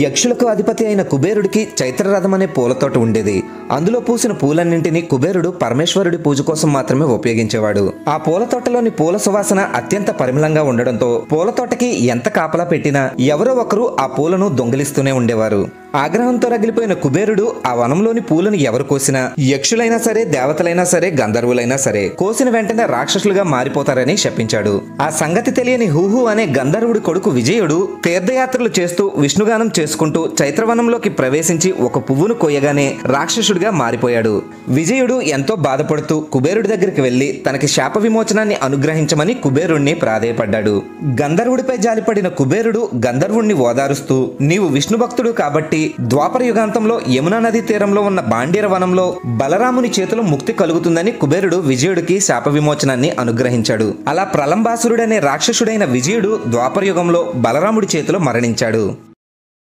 యక్షులకు అధిపతి అయిన కుబేరుడికి చైత్రరథం అనే పూలతోట ఉండేది. అందులో పూసిన పూలన్నింటినీ కుబేరుడు పరమేశ్వరుడి పూజ కోసం మాత్రమే ఉపయోగించేవాడు. ఆ పూలతోటలోని పూల సువాసన అత్యంత పరిమళంగా ఉండడంతో పూలతోటకి ఎంత కాపలా పెట్టినా ఎవరో ఒకరు ఆ పూలను దొంగిలిస్తూనే ఉండేవారు. ఆగ్రహంతో రగిలిపోయిన కుబేరుడు ఆ వనంలోని పూలను ఎవరు కోసినా యక్షులైనా సరే, దేవతలైనా సరే, గంధర్వులైనా సరే కోసిన వెంటనే రాక్షసులుగా మారిపోతారని శపించాడు. ఆ సంగతి తెలియని హూహు అనే గంధర్వుడి కొడుకు విజయుడు తీర్థయాత్రలు చేస్తూ విష్ణుగానం చేసుకుంటూ చైత్రవనంలోకి ప్రవేశించి ఒక పువ్వును కోయగానే రాక్షసుడిగా మారిపోయాడు. విజయుడు ఎంతో బాధపడుతూ కుబేరుడి దగ్గరికి వెళ్లి తనకి శాప విమోచనాన్ని అనుగ్రహించమని కుబేరుణ్ణి ప్రాధేయపడ్డాడు. గంధర్వుడిపై జాలిపడిన కుబేరుడు గంధర్వుణ్ణి ఓదారుస్తూ, నీవు విష్ణు భక్తుడు కాబట్టి ద్వాపర యుగాంతంలో యమునా నదీ తీరంలో ఉన్న బాండీర వనంలో బలరాముని చేతిలో ముక్తి కలుగుతుందని కుబేరుడు విజయుడికి శాప విమోచనాన్ని అనుగ్రహించాడు. అలా ప్రలంబాసురుడనే రాక్షసుడైన విజయుడు ద్వాపర యుగంలో బలరాముడి చేతిలో మరణించాడు.